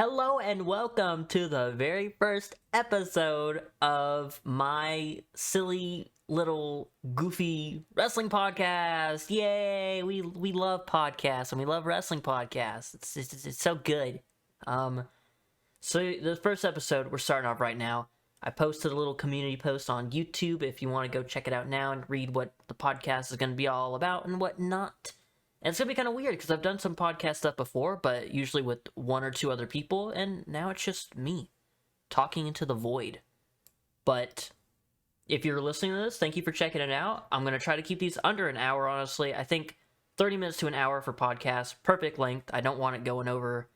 Hello and welcome to the very first episode of my silly little goofy wrestling podcast. Yay! We love podcasts and we love wrestling podcasts. It's so good. So the first episode we're starting off right now. I posted a little community post on YouTube if you want to go check it out now and read what the podcast is going to be all about and whatnot. And it's going to be kind of weird because I've done some podcast stuff before, but usually with one or two other people, and now it's just me talking into the void. But if you're listening to this, thank you for checking it out. I'm going to try to keep these under an hour, honestly. I think 30 minutes to an hour for podcasts, perfect length. I don't want it going over,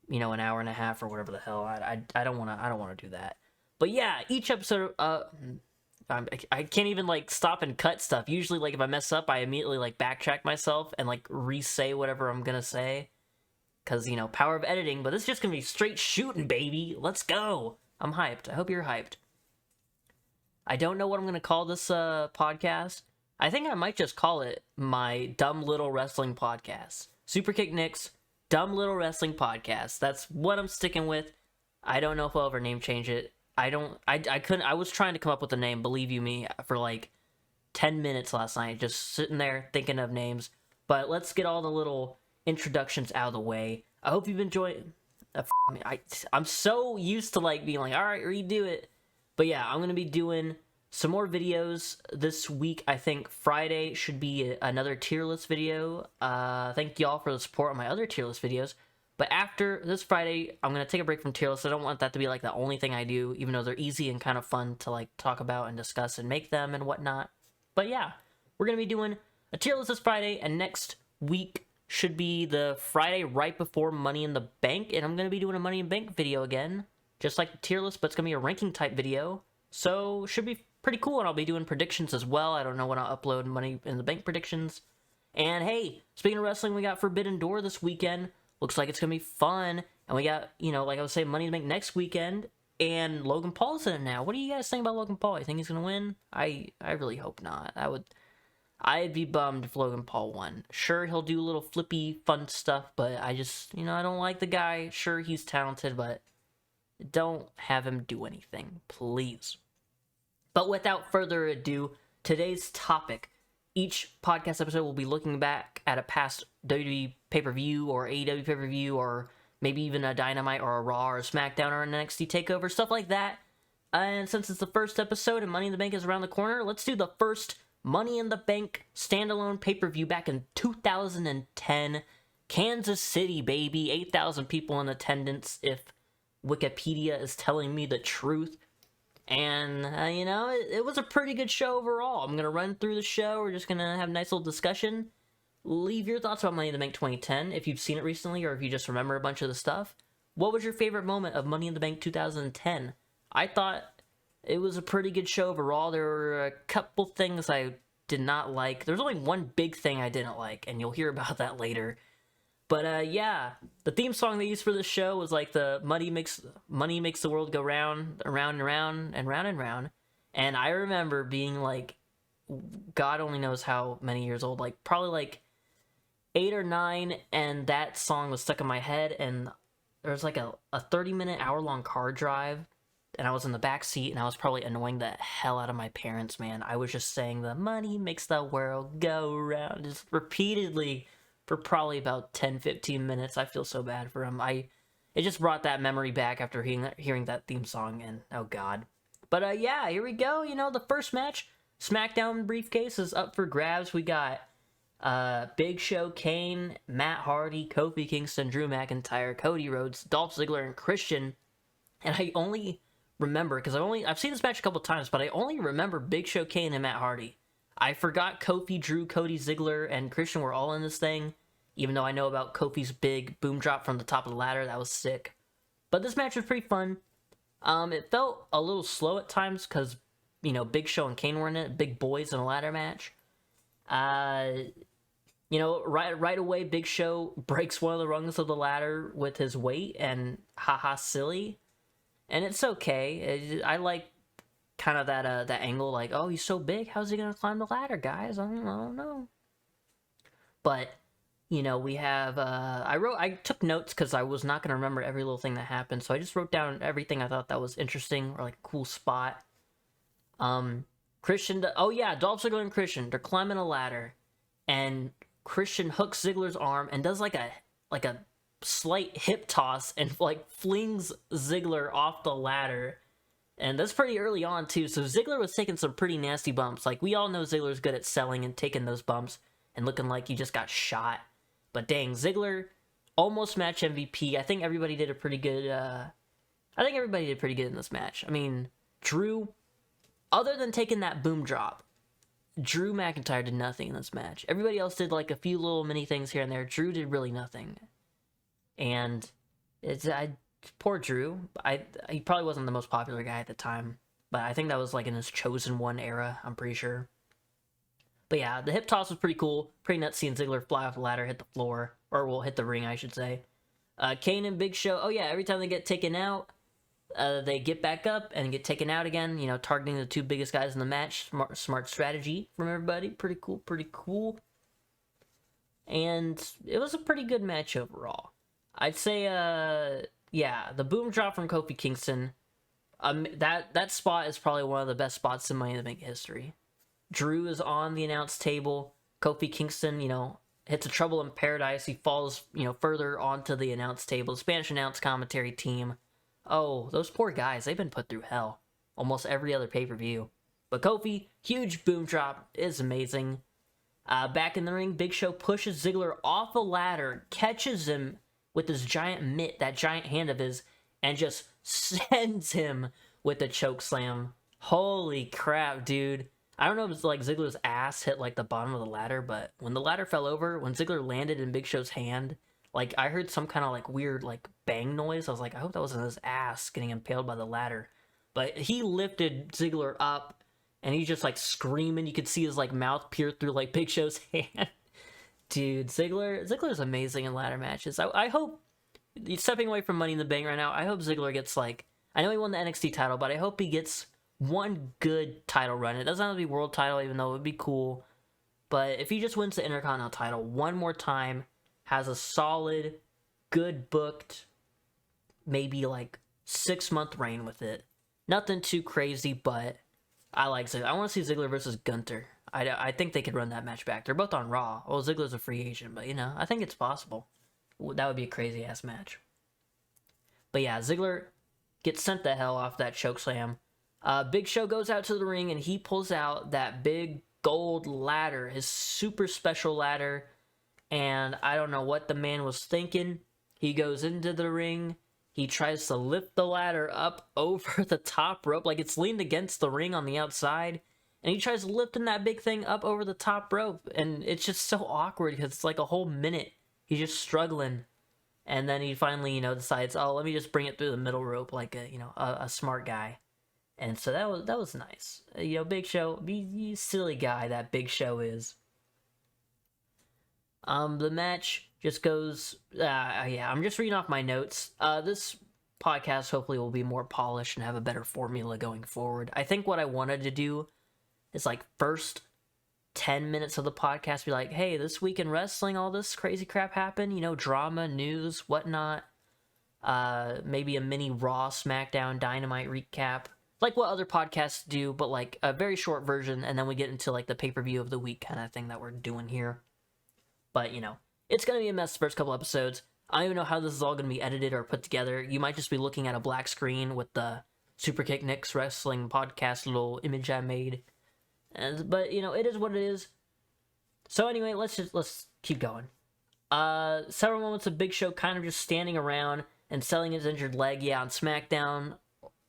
an hour and a half or whatever the hell. I don't want to do that. But yeah, each episode, I can't even, stop and cut stuff. Usually, if I mess up, I immediately, backtrack myself and, re-say whatever I'm gonna say. Because, power of editing. But this is just gonna be straight shooting, baby. Let's go. I'm hyped. I hope you're hyped. I don't know what I'm gonna call this, podcast. I think I might just call it my Dumb Little Wrestling Podcast. Superkick Nick's Dumb Little Wrestling Podcast. That's what I'm sticking with. I don't know if I'll ever name change it. I was trying to come up with a name, believe you me, for 10 minutes last night, just sitting there thinking of names. But let's get all the little introductions out of the way. I hope you've enjoyed. I'm so used to being all right, redo it. But yeah, I'm gonna be doing some more videos this week. I think Friday should be another tier list video. Thank y'all for the support on my other tier list videos. But after this Friday, I'm going to take a break from tier lists. I don't want that to be, the only thing I do, even though they're easy and kind of fun to, talk about and discuss and make them and whatnot. But yeah, we're going to be doing a tier list this Friday, and next week should be the Friday right before Money in the Bank, and I'm going to be doing a Money in the Bank video again, just like the tier list, but it's going to be a ranking type video. So, should be pretty cool, and I'll be doing predictions as well. I don't know when I'll upload Money in the Bank predictions. And hey, speaking of wrestling, we got Forbidden Door this weekend. Looks like it's going to be fun. And we got, like I was saying, Money to Make next weekend. And Logan Paul's in it now. What do you guys think about Logan Paul? You think he's going to win? I really hope not. I'd be bummed if Logan Paul won. Sure, he'll do a little flippy, fun stuff. But I just, I don't like the guy. Sure, he's talented, but don't have him do anything, please. But without further ado, today's topic. Each podcast episode will be looking back at a past WWE pay-per-view or AEW pay-per-view or maybe even a Dynamite or a Raw or a SmackDown or an NXT TakeOver, stuff like that. And since it's the first episode and Money in the Bank is around the corner, let's do the first Money in the Bank standalone pay-per-view back in 2010. Kansas City, baby. 8,000 people in attendance if Wikipedia is telling me the truth. And, it was a pretty good show overall. I'm going to run through the show. We're just going to have a nice little discussion. Leave your thoughts about Money in the Bank 2010, if you've seen it recently or if you just remember a bunch of the stuff. What was your favorite moment of Money in the Bank 2010? I thought it was a pretty good show overall. There were a couple things I did not like. There's only one big thing I didn't like, and you'll hear about that later. But, yeah, the theme song they used for this show was the money makes the world go round, around and round, and round and round. And I remember being, God only knows how many years old, probably, 8 or 9, and that song was stuck in my head, and there was, a 30-minute, hour-long car drive, and I was in the back seat, and I was probably annoying the hell out of my parents, man. I was just saying the money makes the world go round, just repeatedly, for probably about 10-15 minutes. I feel so bad for him. It just brought that memory back after hearing that theme song, and oh god. But yeah, here we go. The first match, SmackDown briefcase is up for grabs. We got Big Show, Kane, Matt Hardy, Kofi Kingston, Drew McIntyre, Cody Rhodes, Dolph Ziggler, and Christian. And I only remember, because I've seen this match a couple times, but I only remember Big Show, Kane, and Matt Hardy. I forgot Kofi, Drew, Cody, Ziggler, and Christian were all in this thing, even though I know about Kofi's big boom drop from the top of the ladder. That was sick. But this match was pretty fun. It felt a little slow at times because, Big Show and Kane were in it, big boys in a ladder match. Right away, Big Show breaks one of the rungs of the ladder with his weight, and haha, silly. And it's okay. I like kind of that angle, oh, he's so big, how's he gonna climb the ladder, guys? I don't know. But We have I took notes because I was not going to remember every little thing that happened, so I just wrote down everything I thought that was interesting or like a cool spot. Christian, oh yeah, Dolph Ziggler and Christian, they're climbing a ladder, and Christian hooks Ziggler's arm and does like a slight hip toss and like flings Ziggler off the ladder. And that's pretty early on too, so Ziggler was taking some pretty nasty bumps. Like, we all know Ziggler's good at selling and taking those bumps and looking like he just got shot. But dang, Ziggler, almost match MVP. I think everybody did pretty good in this match. I mean, Drew, other than taking that boom drop, Drew McIntyre did nothing in this match. Everybody else did like a few little mini things here and there. Drew did really nothing. And poor Drew. He probably wasn't the most popular guy at the time, but I think that was like in his Chosen One era, I'm pretty sure. But yeah, the hip toss was pretty cool. Pretty nuts seeing Ziggler fly off the ladder, hit the floor, or well, hit the ring, I should say. Kane and Big Show, oh yeah, every time they get taken out, they get back up and get taken out again, targeting the two biggest guys in the match. Smart strategy from everybody. Pretty cool. And it was a pretty good match overall. I'd say, yeah, the boom drop from Kofi Kingston, that spot is probably one of the best spots in Money in the Bank history. Drew is on the announce table. Kofi Kingston, hits a Trouble in Paradise. He falls, further onto the announce table. The Spanish announce commentary team. Oh, those poor guys, they've been put through hell. Almost every other pay-per-view. But Kofi, huge boom drop, is amazing. Back in the ring, Big Show pushes Ziggler off a ladder, catches him with his giant mitt, that giant hand of his, and just sends him with a choke slam. Holy crap, dude. I don't know if it's like Ziggler's ass hit like the bottom of the ladder, but when the ladder fell over, when Ziggler landed in Big Show's hand, like I heard some kind of like weird like bang noise. I was like, I hope that wasn't his ass getting impaled by the ladder. But he lifted Ziggler up and he's just like screaming. You could see his like mouth peer through like Big Show's hand. Dude, Ziggler's amazing in ladder matches. I hope, stepping away from Money in the Bank right now, I hope Ziggler gets like, I know he won the NXT title, but I hope he gets one good title run. It doesn't have to be world title, even though it would be cool. But if he just wins the Intercontinental title one more time, has a solid, good booked, maybe like 6-month reign with it. Nothing too crazy, but I like Ziggler. I want to see Ziggler versus Gunther. I think they could run that match back. They're both on Raw. Well, Ziggler's a free agent, but I think it's possible. That would be a crazy ass match. But yeah, Ziggler gets sent the hell off that chokeslam. Big Show goes out to the ring and he pulls out that big gold ladder, his super special ladder. And I don't know what the man was thinking. He goes into the ring. He tries to lift the ladder up over the top rope, like it's leaned against the ring on the outside. And he tries lifting that big thing up over the top rope. And it's just so awkward because it's like a whole minute. He's just struggling. And then he finally, decides, oh, let me just bring it through the middle rope like a smart guy. And so that was nice. Big Show, you silly guy that Big Show is. The match just goes, yeah, I'm just reading off my notes. This podcast hopefully will be more polished and have a better formula going forward. I think what I wanted to do is like first 10 minutes of the podcast be like, hey, this week in wrestling, all this crazy crap happened, drama, news, whatnot. Maybe a mini Raw, SmackDown, Dynamite recap. Like what other podcasts do, but like a very short version, and then we get into like the pay-per-view of the week kind of thing that we're doing here. But, it's going to be a mess the first couple episodes. I don't even know how this is all going to be edited or put together. You might just be looking at a black screen with the Superkick Nick's Wrestling Podcast little image I made. But, it is what it is. So anyway, let's keep going. Several moments of Big Show kind of just standing around and selling his injured leg. Yeah, on SmackDown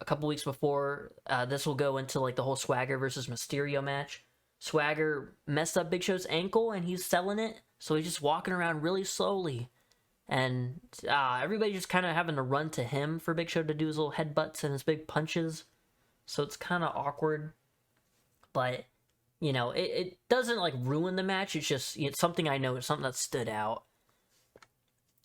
a couple weeks before, this will go into like the whole Swagger versus Mysterio match. Swagger messed up Big Show's ankle and he's selling it, so he's just walking around really slowly. And everybody just kind of having to run to him for Big Show to do his little headbutts and his big punches. So it's kind of awkward. But, it doesn't like ruin the match. It's just it's something I know. It's something that stood out.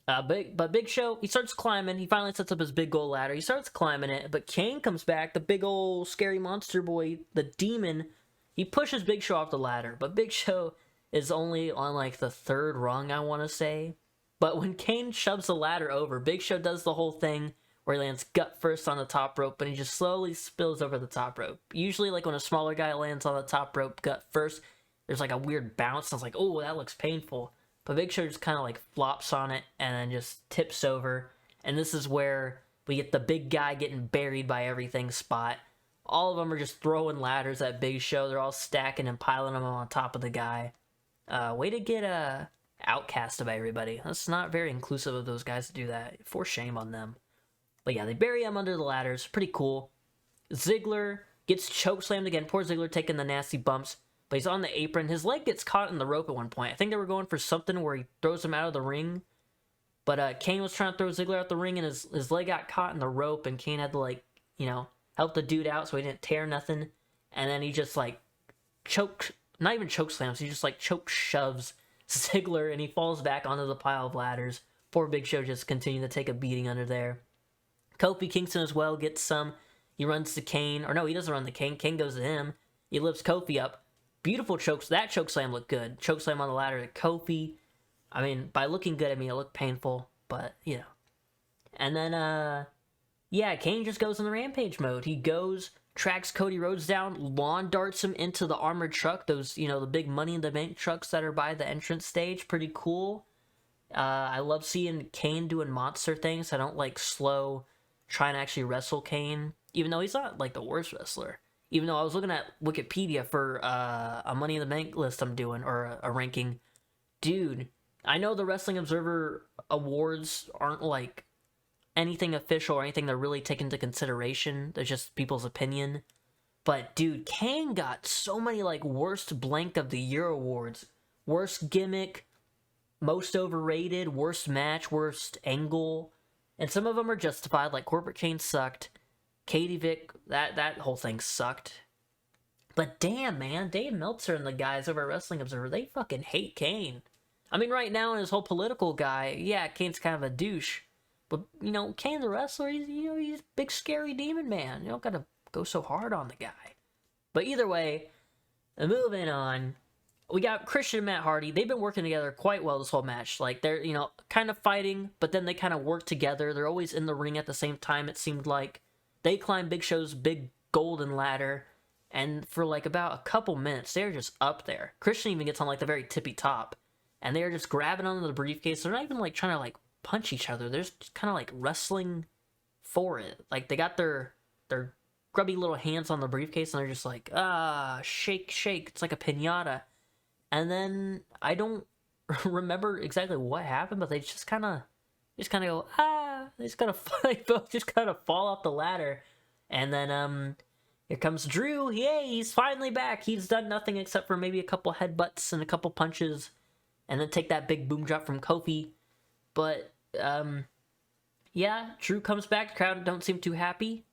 But Big Show, he starts climbing. He finally sets up his big gold ladder. He starts climbing it. But Kane comes back, the big old scary monster boy, the demon. He pushes Big Show off the ladder. But Big Show, is only on like the third rung, I want to say. But when Kane shoves the ladder over, Big Show does the whole thing where he lands gut first on the top rope, but he just slowly spills over the top rope. Usually, like when a smaller guy lands on the top rope gut first, there's like a weird bounce. And it's like, oh, that looks painful. But Big Show just kind of like flops on it and then just tips over. And this is where we get the big guy getting buried by everything spot. All of them are just throwing ladders at Big Show. They're all stacking and piling them on top of the guy. Way to get outcasted by everybody. That's not very inclusive of those guys to do that. For shame on them. But yeah, they bury him under the ladders. Pretty cool. Ziggler gets chokeslammed again. Poor Ziggler taking the nasty bumps. But he's on the apron. His leg gets caught in the rope at one point. I think they were going for something where he throws him out of the ring. But Kane was trying to throw Ziggler out the ring, and his leg got caught in the rope, and Kane had to, like, you know, help the dude out so he didn't tear nothing. And then he just, like, not even choke slams, he just, like, choke shoves Ziggler, and he falls back onto the pile of ladders. Poor Big Show just continuing to take a beating under there. Kofi Kingston as well gets some. He runs to Kane. Or no, he doesn't run to Kane. Kane goes to him. He lifts Kofi up. Beautiful chokes. That choke slam looked good. Choke slam on the ladder to Kofi. I mean, by looking good, I mean, it looked painful. But, you know. And then, yeah, Kane just goes in the rampage mode. He goes, tracks Cody Rhodes down, lawn darts him into the armored truck. Those, you know, the big Money in the Bank trucks that are by the entrance stage. Pretty cool. I love seeing Kane doing monster things. I don't like slow trying to actually wrestle Kane, even though he's not like the worst wrestler. Even though I was looking at Wikipedia for a Money in the Bank list I'm doing, or a ranking. Dude, I know the Wrestling Observer Awards aren't like anything official or anything to really take into consideration. They're just people's opinion. But dude, Kane got so many like worst blank of the year awards. Worst gimmick, most overrated, worst match, worst angle. And some of them are justified, like Corporate Kane sucked. Katie Vick, that whole thing sucked. But damn, man, Dave Meltzer and the guys over at Wrestling Observer, they fucking hate Kane. I mean, right now in his whole political guy, yeah, Kane's kind of a douche. But, you know, Kane the wrestler, he's a big scary demon man. You don't gotta go so hard on the guy. But either way, moving on, we got Christian and Matt Hardy. They've been working together quite well this whole match. Like, they're, you know, kind of fighting, but then they kind of work together. They're always in the ring at the same time, it seemed like. They climb Big Show's big golden ladder, and for like about a couple minutes, they're just up there. Christian even gets on like the very tippy top, and they're just grabbing onto the briefcase. They're not even like trying to like punch each other. They're just kind of like wrestling for it. Like they got their grubby little hands on the briefcase, and they're just like, shake, shake. It's like a piñata. And then I don't remember exactly what happened, but they just kind of go, they just kind of both just kind of fall off the ladder. And then here comes Drew. Yay, he's finally back. He's done nothing except for maybe a couple headbutts and a couple punches, and then take that big boom drop from Kofi. But yeah, Drew comes back. The crowd don't seem too happy.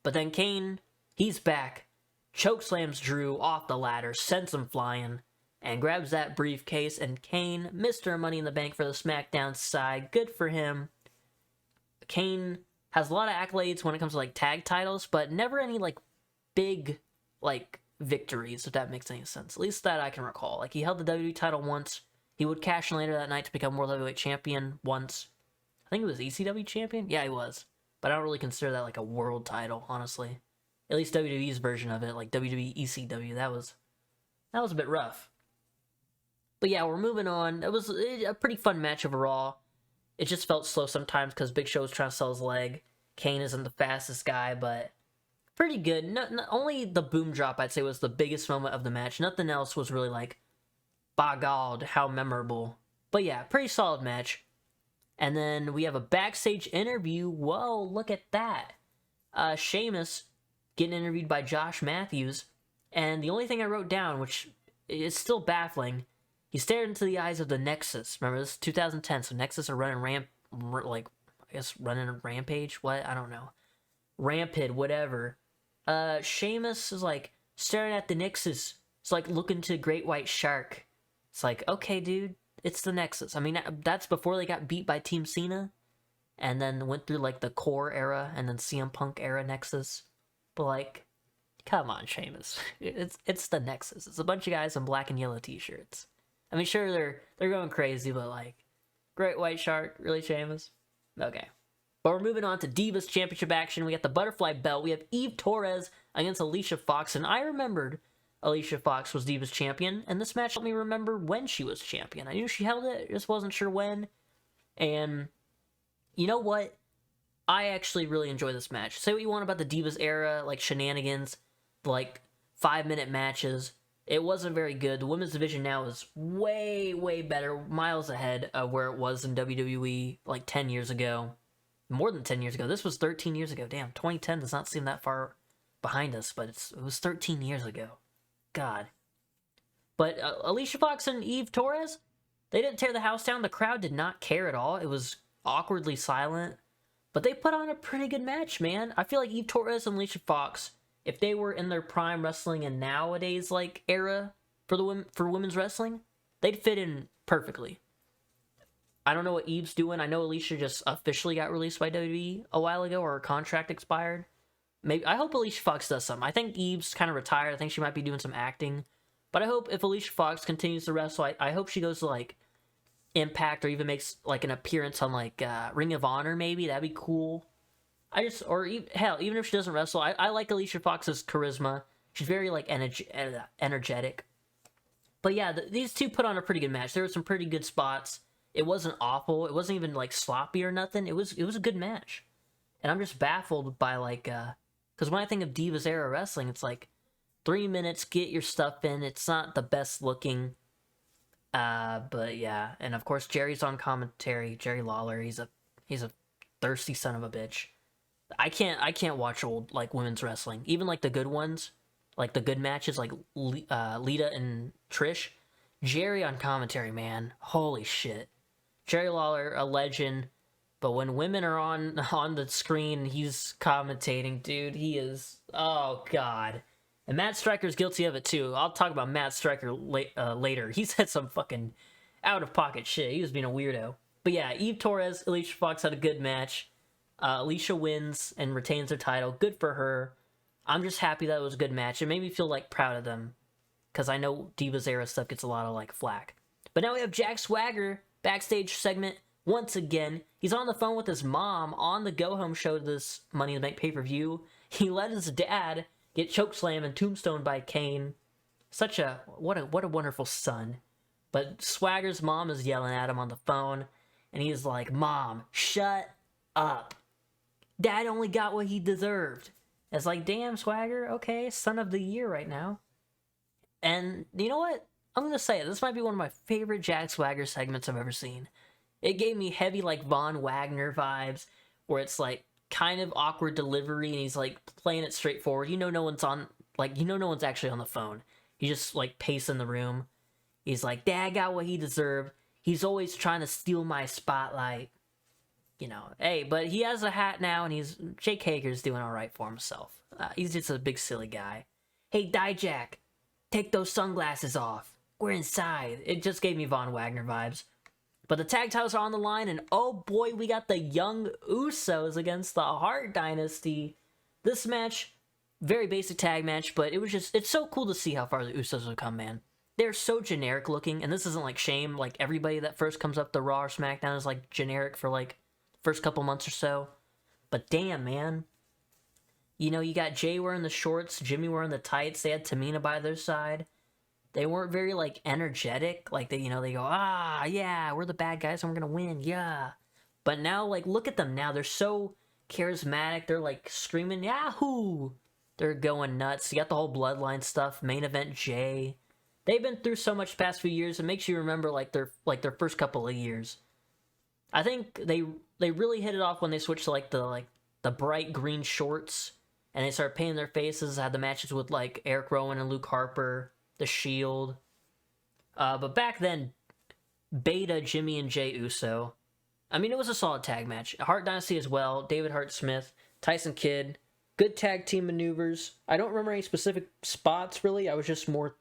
But then Kane, he's back, chokeslams Drew off the ladder, sends him flying, and grabs that briefcase. And Kane, Mr. Money in the Bank for the SmackDown side. Good for him. Kane has a lot of accolades when it comes to like tag titles, but never any like big like victories, if that makes any sense. At least that I can recall. Like he held the WWE title once. He would cash in later that night to become World Heavyweight Champion once. I think it was ECW Champion? Yeah, he was. But I don't really consider that like a world title, honestly. At least WWE's version of it, like WWE ECW, that was a bit rough. But yeah, we're moving on. It was a pretty fun match overall. It just felt slow sometimes because Big Show was trying to sell his leg. Kane isn't the fastest guy, but pretty good. Only the boom drop, I'd say, was the biggest moment of the match. Nothing else was really like, by God, how memorable. But yeah, pretty solid match. And then we have a backstage interview. Whoa, look at that. Sheamus getting interviewed by Josh Matthews. And the only thing I wrote down, which is still baffling, he stared into the eyes of the Nexus. Remember, this is 2010, so Nexus are running running a rampage? What? I don't know. Rampid, whatever. Sheamus is like staring at the Nexus. It's like looking to Great White Shark. It's like, okay, dude, it's the Nexus. I mean, that's before they got beat by Team Cena, and then went through like the Core era and then CM Punk era Nexus. But like, come on, Sheamus, it's the Nexus. It's a bunch of guys in black and yellow t-shirts. I mean, sure, they're going crazy, but like, Great White Shark, really, Sheamus? Okay. But we're moving on to Divas Championship action. We got the Butterfly Belt. We have Eve Torres against Alicia Fox, and I remembered Alicia Fox was Divas Champion, and this match helped me remember when she was champion. I knew she held it, just wasn't sure when. And you know what? I actually really enjoy this match. Say what you want about the Divas era, like shenanigans, like 5-minute matches. It wasn't very good. The women's division now is way, way better, miles ahead of where it was in WWE like 10 years ago. More than 10 years ago. This was 13 years ago. Damn, 2010 does not seem that far behind us, but it was 13 years ago. God. But Alicia Fox and Eve Torres, they didn't tear the house down. The crowd did not care at all. It was awkwardly silent. But they put on a pretty good match, man. I feel like Eve Torres and Alicia Fox, if they were in their prime wrestling and nowadays like era for women's wrestling, they'd fit in perfectly. I don't know what Eve's doing. I know Alicia just officially got released by WWE a while ago, or her contract expired. Maybe I hope Alicia Fox does something. I think Eve's kind of retired. I think she might be doing some acting. But I hope if Alicia Fox continues to wrestle, I hope she goes to like Impact, or even makes like an appearance on like Ring of Honor. Maybe that'd be cool. Hell, even if she doesn't wrestle, I like Alicia Fox's charisma. She's very like energetic. But yeah, these two put on a pretty good match. There were some pretty good spots. It wasn't awful. It wasn't even like sloppy or nothing. It was a good match. And I'm just baffled by like, because when I think of Divas era wrestling, it's like 3 minutes, get your stuff in. It's not the best looking. But yeah, and of course Jerry's on commentary. Jerry Lawler, he's a thirsty son of a bitch. I can't watch old like women's wrestling, even like the good ones, like the good matches, like Lita and Trish. Jerry on commentary, man, holy shit. Jerry Lawler, a legend, but when women are on the screen, he's commentating, dude. He is, oh god. And Matt Striker's guilty of it too. I'll talk about Matt Striker later. He said some fucking out of pocket shit. He was being a weirdo. But yeah, Eve Torres, Alicia Fox had a good match. Alicia wins and retains her title. Good for her. I'm just happy that it was a good match. It made me feel like proud of them, because I know Divas era stuff gets a lot of like flack. But now we have Jack Swagger backstage segment once again. He's on the phone with his mom on the Go Home show to this Money in the Bank pay-per-view. He let his dad get chokeslammed and tombstoned by Kane. What a wonderful son. But Swagger's mom is yelling at him on the phone, and he's like, "Mom, shut up. Dad only got what he deserved." It's like, damn, Swagger, okay, son of the year right now. And you know what? I'm gonna say it. This might be one of my favorite Jack Swagger segments I've ever seen. It gave me heavy like Von Wagner vibes, where it's like kind of awkward delivery, and he's like playing it straightforward. No one's no one's actually on the phone. He's just like pacing the room. He's like, "Dad got what he deserved. He's always trying to steal my spotlight." Hey, but he has a hat now, and Jake Hager's doing all right for himself. He's just a big silly guy. "Hey, Dijak, take those sunglasses off. We're inside." It just gave me Von Wagner vibes. But the tag titles are on the line, and oh boy, we got the Young Usos against the Hart Dynasty. This match, very basic tag match, but it's so cool to see how far the Usos have come, man. They're so generic looking, and this isn't like Shame, like everybody that first comes up to Raw or SmackDown is like generic for like first couple months or so. But damn, man. You got Jay wearing the shorts, Jimmy wearing the tights, they had Tamina by their side. They weren't very, like, energetic. Like, they go, yeah, we're the bad guys and we're gonna win, yeah. But now, like, look at them now. They're so charismatic. They're, like, screaming, Yahoo! They're going nuts. You got the whole Bloodline stuff, main event Jay. They've been through so much the past few years. It makes you remember, like, their first couple of years. I think they really hit it off when they switched to, like, the bright green shorts. And they started painting their faces. Had the matches with, like, Eric Rowan and Luke Harper. The Shield. But back then, Beta, Jimmy, and Jay Uso. I mean, it was a solid tag match. Hart Dynasty as well. David Hart Smith, Tyson Kidd. Good tag team maneuvers. I don't remember any specific spots, really. I was just more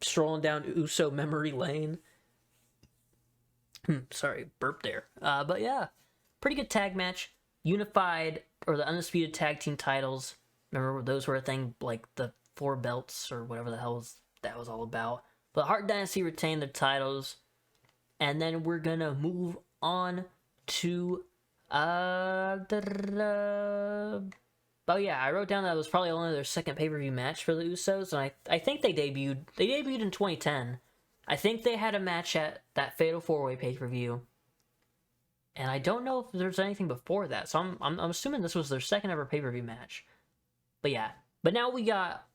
strolling down Uso memory lane. Sorry, burp there. But yeah, pretty good tag match. Unified, or the Undisputed Tag Team titles. Remember, those were a thing, like the 4 belts, or whatever the hell that was all about. The Hart Dynasty retained their titles, and then we're gonna move on to oh yeah, I wrote down that it was probably only their second pay-per-view match for the Usos, and I think they debuted in 2010. I think they had a match at that Fatal 4-Way pay-per-view, and I don't know if there's anything before that, so I'm assuming this was their second ever pay-per-view match. But yeah, but now we got,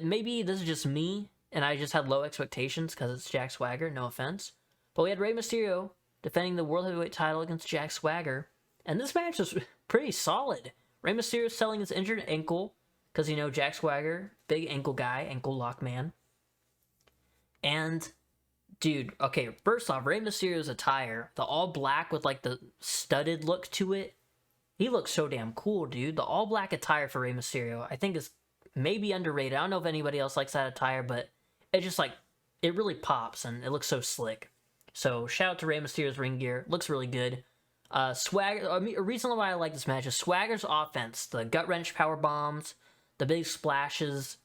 maybe this is just me, and I just had low expectations because it's Jack Swagger, no offense. But we had Rey Mysterio defending the World Heavyweight title against Jack Swagger, and this match was pretty solid. Rey Mysterio selling his injured ankle, because, you know, Jack Swagger, big ankle guy, ankle lock man. And, dude, okay, first off, Rey Mysterio's attire, the all black with, like, the studded look to it, he looks so damn cool, dude. The all black attire for Rey Mysterio, I think, is maybe underrated. I don't know if anybody else likes that attire, but it just, like, it really pops, and it looks so slick. So, shout out to Rey Mysterio's ring gear. Looks really good. Swagger, a reason why I like this match is Swagger's offense. The gut wrench power bombs, the big splashes,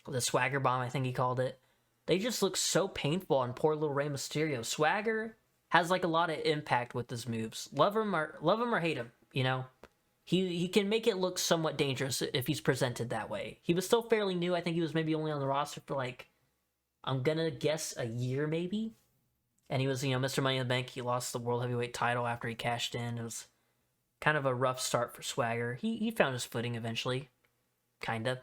the Swagger bomb, I think he called it. They just look so painful on poor little Rey Mysterio. Swagger has like a lot of impact with his moves. Love him or hate him, you know. He can make it look somewhat dangerous if he's presented that way. He was still fairly new. I think he was maybe only on the roster for like, I'm gonna guess a year maybe. And he was, you know, Mr. Money in the Bank. He lost the World Heavyweight title after he cashed in. It was kind of a rough start for Swagger. He found his footing eventually. Kind of.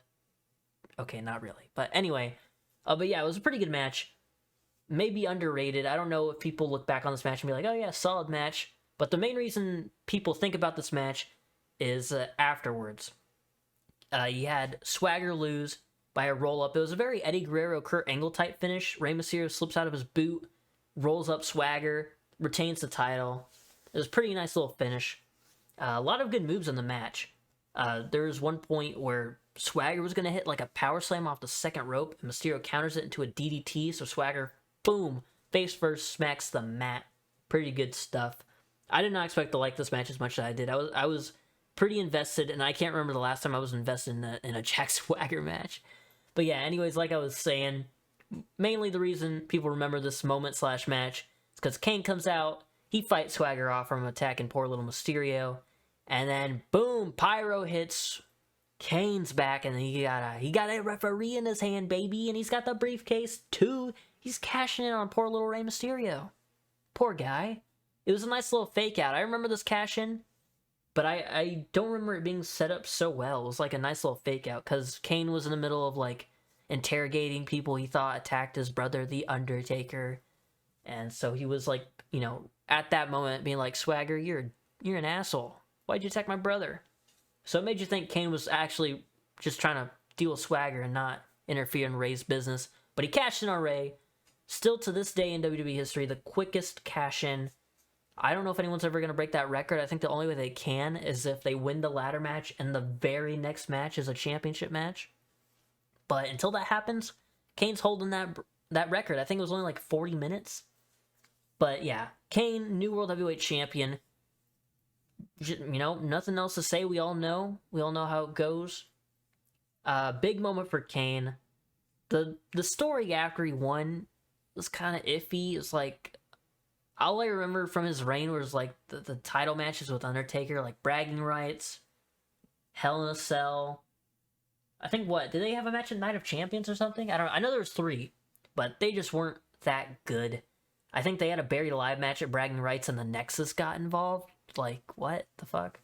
Okay, not really. But anyway. But yeah, it was a pretty good match. Maybe underrated. I don't know if people look back on this match and be like, oh yeah, solid match. But the main reason people think about this match is afterwards. You had Swagger lose by a roll-up. It was a very Eddie Guerrero, Kurt Angle type finish. Rey Mysterio slips out of his boot, rolls up Swagger, retains the title. It was a pretty nice little finish. A lot of good moves in the match. There was one point where Swagger was going to hit like a power slam off the second rope, and Mysterio counters it into a DDT, so Swagger, boom, face first, smacks the mat. Pretty good stuff. I did not expect to like this match as much as I did. I was pretty invested, and I can't remember the last time I was invested in a Jack Swagger match. But yeah, anyways, like I was saying, mainly the reason people remember this moment/match is because Kane comes out, he fights Swagger off from attacking poor little Mysterio, and then boom, pyro hits, Kane's back, and he got a referee in his hand, baby, and he's got the briefcase too. He's cashing in on poor little Rey Mysterio. Poor guy. It was a nice little fake out. I remember this cash in, but I don't remember it being set up so well. It was like a nice little fake out because Kane was in the middle of like interrogating people he thought attacked his brother, The Undertaker. And so he was like, you know, at that moment being like, Swagger, you're an asshole. Why'd you attack my brother? So it made you think Kane was actually just trying to deal with Swagger and not interfere in Rey's business. But he cashed in on Rey. Still to this day in WWE history, the quickest cash in. I don't know if anyone's ever going to break that record. I think the only way they can is if they win the ladder match and the very next match is a championship match. But until that happens, Kane's holding that record. I think it was only like 40 minutes. But yeah, Kane, new World Heavyweight Champion. You know, nothing else to say. We all know how it goes. Big moment for Kane. The story after he won was kind of iffy. It was like, all I remember from his reign was like the title matches with Undertaker, like bragging rights, Hell in a Cell. I think did they have a match at Night of Champions or something? I know there was 3, but they just weren't that good. I think they had a Buried Alive match at Bragging Rights and the Nexus got involved. Like, what the fuck?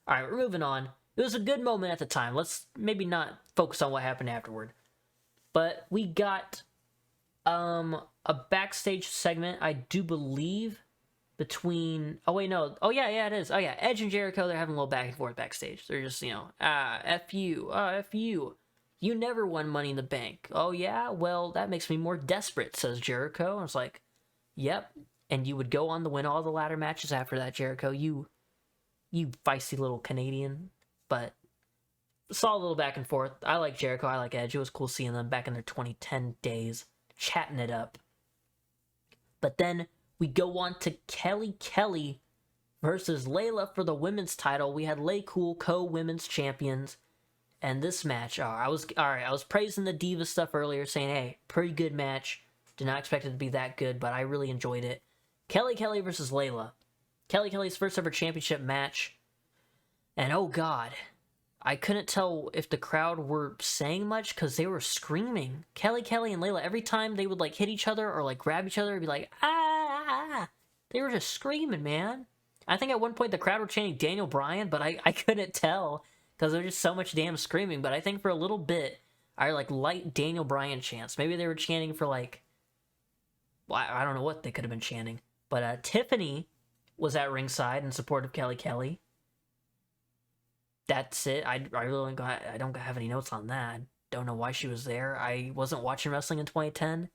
Alright, we're moving on. It was a good moment at the time. Let's maybe not focus on what happened afterward. But we got a backstage segment, I do believe, between... Oh, wait, no. Oh, yeah, it is. Oh, yeah, Edge and Jericho, they're having a little back and forth backstage. They're just, you know, F you. F you. You never won Money in the Bank. Oh, yeah? Well, that makes me more desperate, says Jericho. I was like, yep. And you would go on to win all the ladder matches after that, Jericho. You feisty little Canadian. But saw a little back and forth. I like Jericho. I like Edge. It was cool seeing them back in their 2010 days, chatting it up. But then we go on to Kelly versus Layla for the women's title. We had Lay Cool co-women's champions. And this match, I was praising the Diva stuff earlier, saying, hey, pretty good match. Did not expect it to be that good, but I really enjoyed it. Kelly versus Layla. Kelly's first ever championship match. And oh god, I couldn't tell if the crowd were saying much because they were screaming. Kelly and Layla, every time they would like hit each other or like grab each other, it'd be like, ah! They were just screaming, man. I think at one point the crowd were chanting Daniel Bryan, but I couldn't tell because there was just so much damn screaming. But I think for a little bit, I like light Daniel Bryan chants. Maybe they were chanting for like, well, I don't know what they could have been chanting. But Tiffany was at ringside in support of Kelly. That's it. I don't have any notes on that. Don't know why she was there. I wasn't watching wrestling in 2010.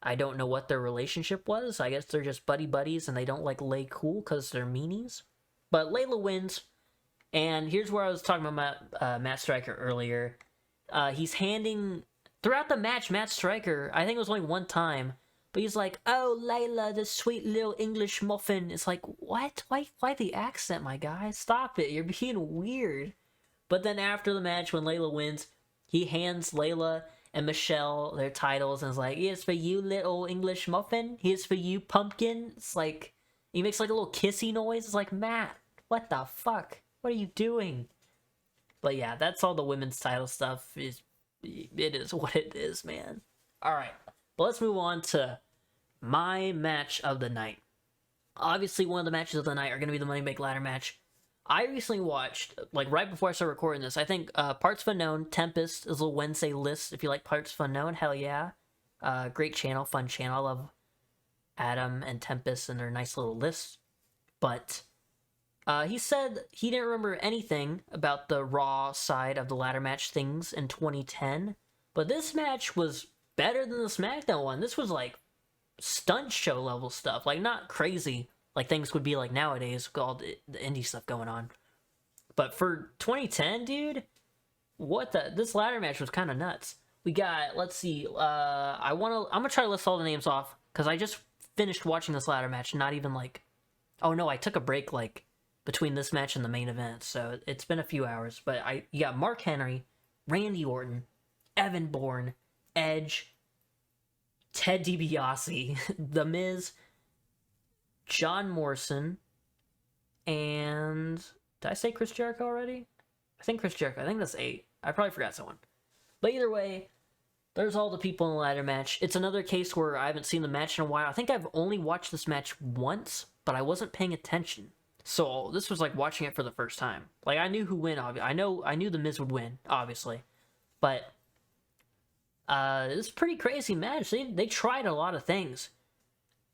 I don't know what their relationship was. I guess they're just buddies and they don't like lay cool because they're meanies. But Layla wins. And here's where I was talking about Matt Striker earlier. He's handing, throughout the match, Matt Striker, I think it was only one time, but he's like, oh, Layla, the sweet little English muffin. It's like, what? Why the accent, my guy? Stop it. You're being weird. But then after the match, when Layla wins, he hands Layla and Michelle their titles and is like, here's for you, little English muffin. Here's for you, pumpkin. It's like, he makes like a little kissy noise. It's like, Matt, what the fuck? What are you doing? But yeah, that's all the women's title stuff. It is what it is, man. All right, well, let's move on to my match of the night. Obviously, one of the matches of the night are going to be the Money Bank Ladder match. I recently watched, like right before I started recording this, I think Parts of Unknown, Tempest is a little Wednesday list. If you like Parts of Unknown, hell yeah. Great channel, fun channel. I love Adam and Tempest and their nice little lists. But he said he didn't remember anything about the Raw side of the ladder match things in 2010. But this match was better than the SmackDown one. This was like stunt show level stuff. Like not crazy like things would be like nowadays with all the indie stuff going on. But for 2010, dude, this ladder match was kind of nuts. We got, let's see, I'm gonna try to list all the names off because I just finished watching this ladder match. Not even like, oh no, I took a break like between this match and the main event, so it's been a few hours. But you got Mark Henry, Randy Orton, Evan Bourne, Edge, Ted DiBiase, The Miz, John Morrison, and did I say Chris Jericho already? I think Chris Jericho. I think that's 8. I probably forgot someone. But either way, there's all the people in the ladder match. It's another case where I haven't seen the match in a while. I think I've only watched this match once, but I wasn't paying attention. So this was like watching it for the first time. Like I knew who won. I knew The Miz would win, obviously, but it's a pretty crazy match. They tried a lot of things.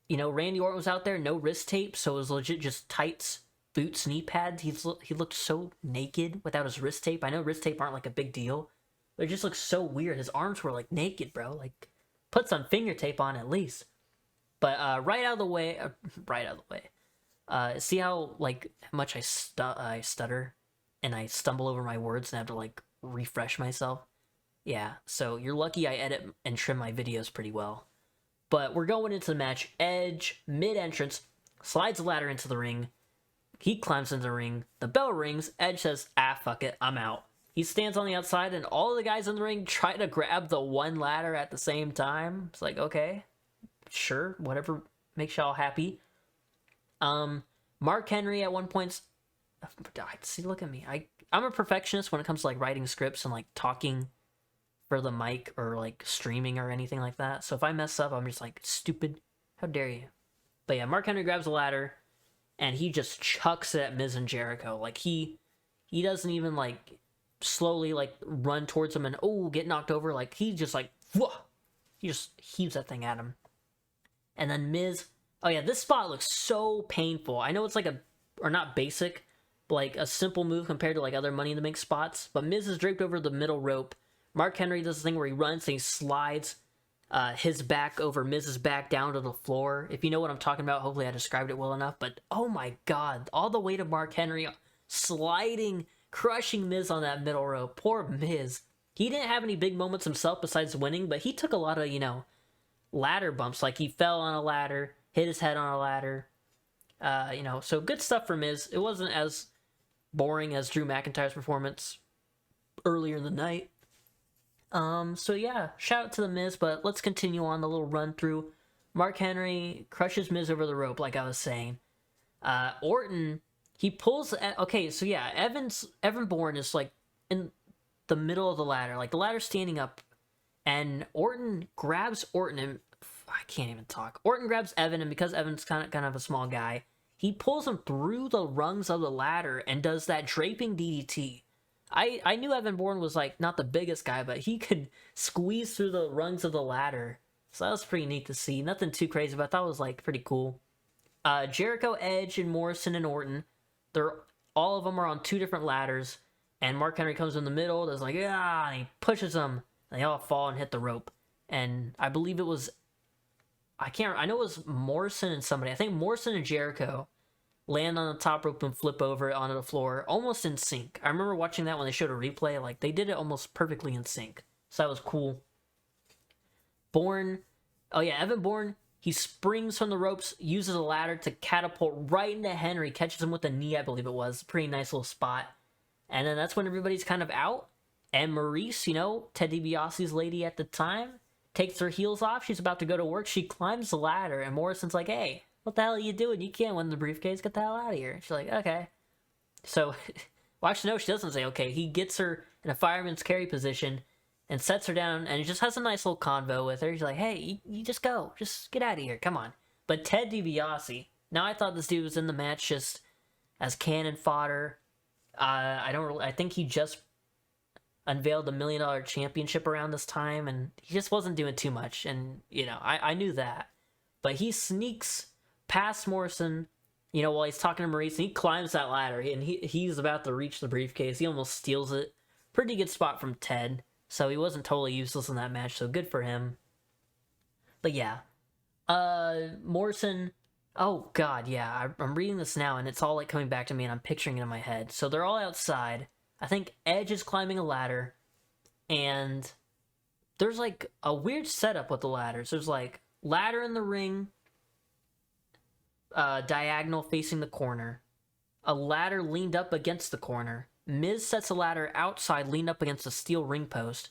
You know, Randy Orton was out there, no wrist tape, so it was legit just tights, boots, knee pads. He looked so naked without his wrist tape. I know wrist tape aren't like a big deal, but it just looks so weird. His arms were like naked, bro. Like, put some finger tape on at least. But right out of the way. See how like much I stutter and I stumble over my words and have to like refresh myself. Yeah, so you're lucky I edit and trim my videos pretty well. But we're going into the match. Edge, mid-entrance, slides the ladder into the ring. He climbs into the ring. The bell rings. Edge says, fuck it, I'm out. He stands on the outside, and all the guys in the ring try to grab the one ladder at the same time. It's like, okay, sure, whatever makes y'all happy. Mark Henry at one point... See, look at me. I'm a perfectionist when it comes to, like, writing scripts and, like, talking for the mic or like streaming or anything like that. So if I mess up, I'm just like, stupid, how dare you. But yeah, Mark Henry grabs a ladder and he just chucks it at Miz and Jericho. Like he doesn't even like slowly like run towards him and get knocked over. Like he just like whoa, he just heaves that thing at him. And then Miz, oh yeah, this spot looks so painful. I know it's like or not basic, but like a simple move compared to like other Money in the Bank spots, but Miz is draped over the middle rope. Mark Henry does the thing where he runs and he slides his back over Miz's back down to the floor. If you know what I'm talking about, hopefully I described it well enough. But oh my god, all the weight of Mark Henry sliding, crushing Miz on that middle rope. Poor Miz. He didn't have any big moments himself besides winning, but he took a lot of, ladder bumps. Like he fell on a ladder, hit his head on a ladder. So good stuff for Miz. It wasn't as boring as Drew McIntyre's performance. earlier in the night. So yeah, shout out to the Miz, but let's continue on the little run through. Mark Henry crushes Miz over the rope, like I was saying. Orton, he pulls. Okay, so yeah, Evan Bourne is like in the middle of the ladder, like the ladder's standing up, and Orton grabs Orton, and I can't even talk. Orton grabs Evan, and because Evan's kind of a small guy, he pulls him through the rungs of the ladder and does that draping DDT. I knew Evan Bourne was like not the biggest guy, but he could squeeze through the rungs of the ladder. So that was pretty neat to see. Nothing too crazy, but I thought it was like pretty cool. Jericho, Edge, and Morrison and Orton, all of them are on two different ladders, and Mark Henry comes in the middle, does like, and he pushes them, and they all fall and hit the rope. And I believe it was, I know it was Morrison and somebody, I think Morrison and Jericho land on the top rope and flip over onto the floor, almost in sync. I remember watching that when they showed a replay, like, they did it almost perfectly in sync. So that was cool. Evan Bourne, he springs from the ropes, uses a ladder to catapult right into Henry, catches him with a knee, I believe it was. Pretty nice little spot. And then that's when everybody's kind of out. And Maurice, Ted DiBiase's lady at the time, takes her heels off. She's about to go to work. She climbs the ladder, and Morrison's like, hey, what the hell are you doing? You can't win the briefcase. Get the hell out of here. She's like, okay. So, well, actually, no, she doesn't say okay. He gets her in a fireman's carry position and sets her down, and he just has a nice little convo with her. He's like, hey, you just go. Just get out of here. Come on. But Ted DiBiase, now I thought this dude was in the match just as cannon fodder. I think he just unveiled the $1 Million Championship around this time, and he just wasn't doing too much, and, I knew that. But he sneaks past Morrison, while he's talking to Maurice, and he climbs that ladder, and he's about to reach the briefcase. He almost steals it. Pretty good spot from Ted. So he wasn't totally useless in that match, so good for him. But yeah. Morrison, oh god, yeah, I'm reading this now, and it's all like coming back to me, and I'm picturing it in my head. So they're all outside. I think Edge is climbing a ladder, and there's like a weird setup with the ladders. There's like ladder in the ring, diagonal facing the corner, a ladder leaned up against the corner. Miz sets a ladder outside, leaned up against a steel ring post.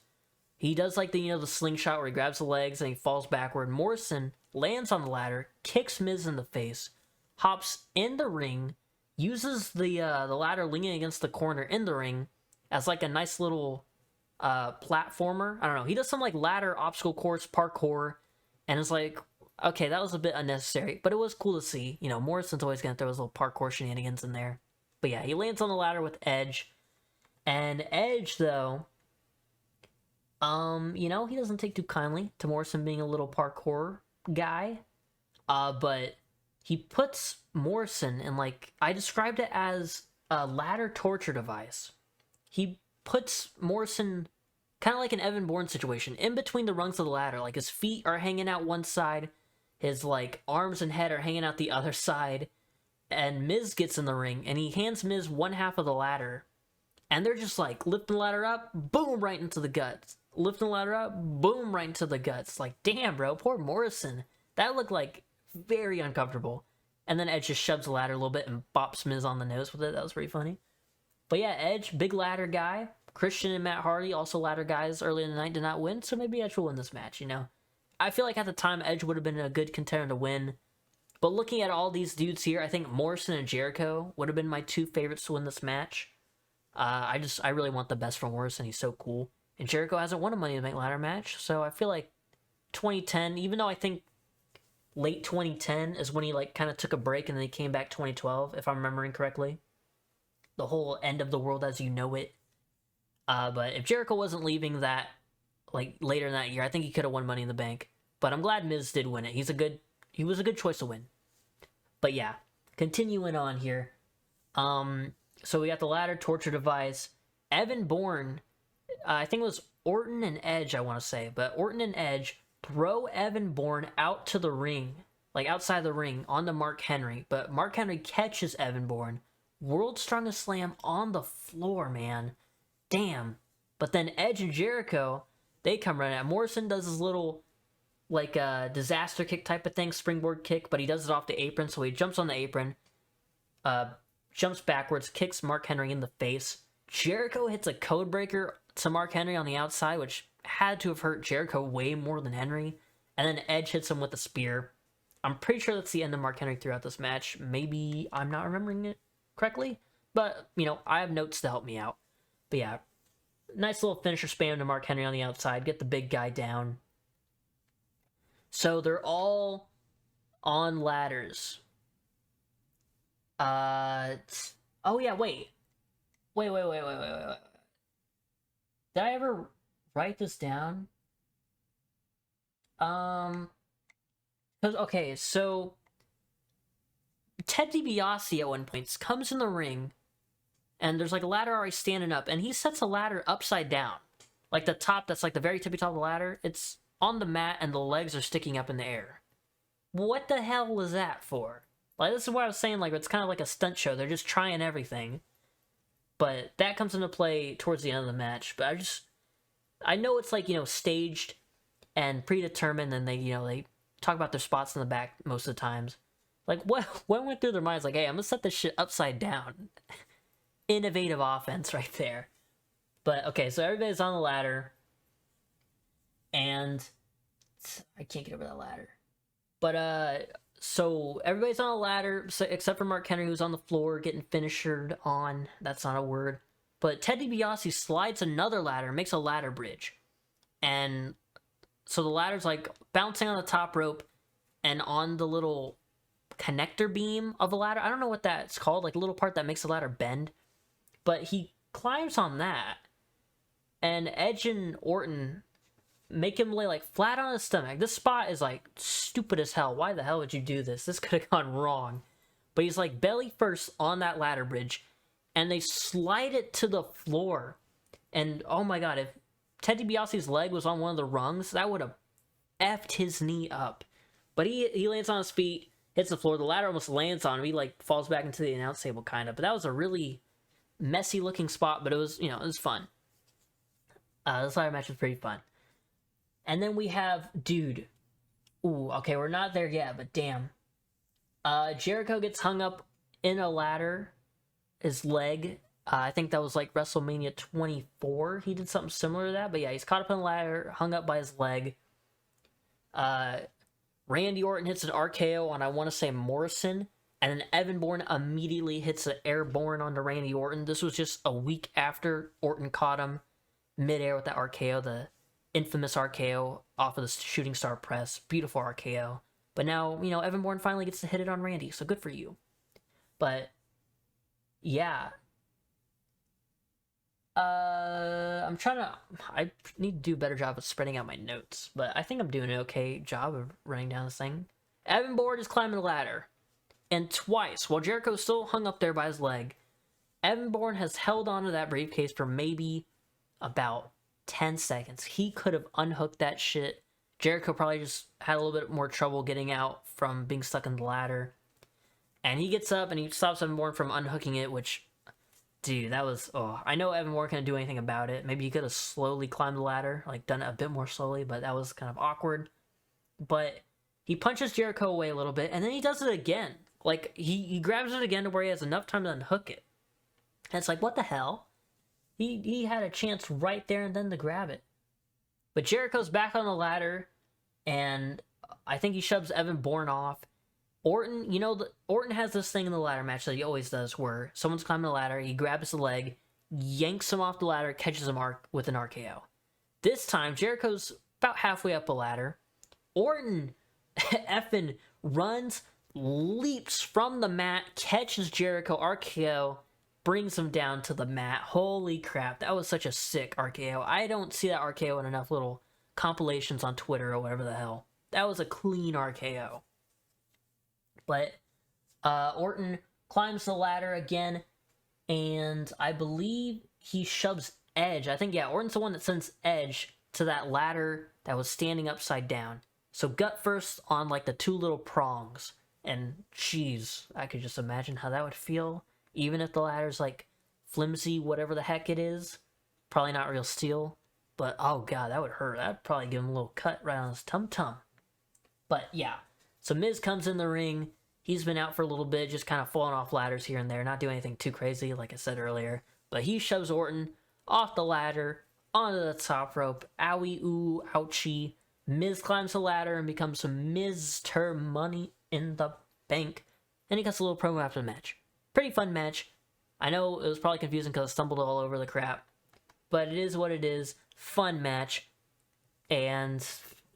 He does like the slingshot where he grabs the legs and he falls backward. Morrison lands on the ladder, kicks Miz in the face, hops in the ring, uses the ladder leaning against the corner in the ring as like a nice little platformer. I don't know. He does some like ladder obstacle course parkour, and it's like, okay, that was a bit unnecessary, but it was cool to see. Morrison's always gonna throw his little parkour shenanigans in there. But yeah, he lands on the ladder with Edge. And Edge, though, he doesn't take too kindly to Morrison being a little parkour guy. But he puts Morrison in, like, I described it as a ladder torture device. He puts Morrison kind of like an Evan Bourne situation, in between the rungs of the ladder. Like, his feet are hanging out one side, his, like, arms and head are hanging out the other side. And Miz gets in the ring, and he hands Miz one half of the ladder. And they're just like, lifting the ladder up, boom, right into the guts. Lifting the ladder up, boom, right into the guts. Like, damn, bro, poor Morrison. That looked like very uncomfortable. And then Edge just shoves the ladder a little bit and bops Miz on the nose with it. That was pretty funny. But yeah, Edge, big ladder guy. Christian and Matt Hardy, also ladder guys early in the night, did not win. So maybe Edge will win this match, I feel like at the time, Edge would have been a good contender to win. But looking at all these dudes here, I think Morrison and Jericho would have been my two favorites to win this match. I really want the best from Morrison. He's so cool. And Jericho hasn't won a Money in the Bank ladder match, so I feel like 2010, even though I think late 2010 is when he like kind of took a break and then he came back 2012, if I'm remembering correctly. The whole end of the world as you know it. But if Jericho wasn't leaving that like later in that year, I think he could have won Money in the Bank. But I'm glad Miz did win it. He was a good choice to win. But yeah, continuing on here. So we got the ladder torture device. Evan Bourne, I think it was Orton and Edge, I want to say. But Orton and Edge throw Evan Bourne out to the ring, like outside the ring, onto Mark Henry. But Mark Henry catches Evan Bourne. World's Strongest Slam on the floor, man. Damn. But then Edge and Jericho, they come running out. Morrison does his little like a disaster kick type of thing, springboard kick, but he does it off the apron, so he jumps on the apron, jumps backwards, kicks Mark Henry in the face. Jericho hits a code breaker to Mark Henry on the outside, which had to have hurt Jericho way more than Henry. And then Edge hits him with a spear. I'm pretty sure that's the end of Mark Henry throughout this match. Maybe I'm not remembering it correctly, but, I have notes to help me out. But yeah, nice little finisher spam to Mark Henry on the outside. Get the big guy down. So they're all on ladders. Oh yeah, wait. Wait. Did I ever write this down? Okay, so Ted DiBiase at one point comes in the ring, and there's like a ladder already standing up, and he sets a ladder upside down. Like the top, that's like the very tippy top of the ladder, it's on the mat and the legs are sticking up in the air. What the hell was that for? Like, this is what I was saying, like, it's kind of like a stunt show. They're just trying everything. But that comes into play towards the end of the match. But I know it's like, staged and predetermined, and they talk about their spots in the back most of the times. Like, what went through their minds? Like, hey, I'm gonna set this shit upside down. Innovative offense right there. But, okay, so everybody's on the ladder. And I can't get over that ladder. But, so everybody's on a ladder, except for Mark Henry, who's on the floor getting finishered on. That's not a word. But Ted DiBiase slides another ladder, makes a ladder bridge. And so the ladder's like bouncing on the top rope and on the little connector beam of the ladder. I don't know what that's called, like a little part that makes the ladder bend. But he climbs on that. And Edge and Orton make him lay like flat on his stomach. This spot is like stupid as hell. Why the hell would you do this? This could have gone wrong. But he's like belly first on that ladder bridge, and they slide it to the floor. And oh my god, if Ted DiBiase's leg was on one of the rungs, that would have effed his knee up. But he lands on his feet, hits the floor. The ladder almost lands on him. He like falls back into the announce table kind of. But that was a really messy looking spot, but it was, it was fun. This ladder match was pretty fun. And then we have, dude. Ooh, okay, we're not there yet, but damn. Jericho gets hung up in a ladder. His leg. I think that was like WrestleMania 24. He did something similar to that. But yeah, he's caught up in a ladder, hung up by his leg. Randy Orton hits an RKO on, I want to say, Morrison. And then Evan Bourne immediately hits an airborne onto Randy Orton. This was just a week after Orton caught him midair with that RKO, the infamous RKO off of the shooting star press. Beautiful RKO. But now, Evan Bourne finally gets to hit it on Randy, so good for you. But, yeah. I need to do a better job of spreading out my notes, but I think I'm doing an okay job of running down this thing. Evan Bourne is climbing the ladder, and twice, while Jericho's still hung up there by his leg, Evan Bourne has held onto that briefcase for maybe about 10 seconds. He could have unhooked that shit. Jericho probably just had a little bit more trouble getting out from being stuck in the ladder. And he gets up and he stops Evan Bourne from unhooking it, which, dude, that was, I know Evan Bourne can't do anything about it. Maybe he could have slowly climbed the ladder, like done it a bit more slowly, but that was kind of awkward. But he punches Jericho away a little bit, and then he does it again. Like, he grabs it again to where he has enough time to unhook it. And it's like, what the hell? He had a chance right there and then to grab it. But Jericho's back on the ladder, and I think he shoves Evan Bourne off. Orton, Orton has this thing in the ladder match that he always does, where someone's climbing the ladder, he grabs the leg, yanks him off the ladder, catches him with an RKO. This time, Jericho's about halfway up the ladder. Orton effing runs, leaps from the mat, catches Jericho, RKO, brings him down to the mat. Holy crap, that was such a sick RKO. I don't see that RKO in enough little compilations on Twitter or whatever the hell. That was a clean RKO. But Orton climbs the ladder again, and I believe he shoves Edge. I think, Orton's the one that sends Edge to that ladder that was standing upside down. So gut first on like the two little prongs. And jeez, I could just imagine how that would feel. Even if the ladder's like flimsy, whatever the heck it is. Probably not real steel. But oh god, that would hurt. That'd probably give him a little cut right on his tum-tum. But yeah. So Miz comes in the ring. He's been out for a little bit, just kind of falling off ladders here and there. Not doing anything too crazy, like I said earlier. But he shoves Orton off the ladder, onto the top rope. Owie, ooh, ouchie. Miz climbs the ladder and becomes Mr. Money in the Bank. And he cuts a little promo after the match. Pretty fun match. I know it was probably confusing because I stumbled all over the crap. But it is what it is. Fun match. And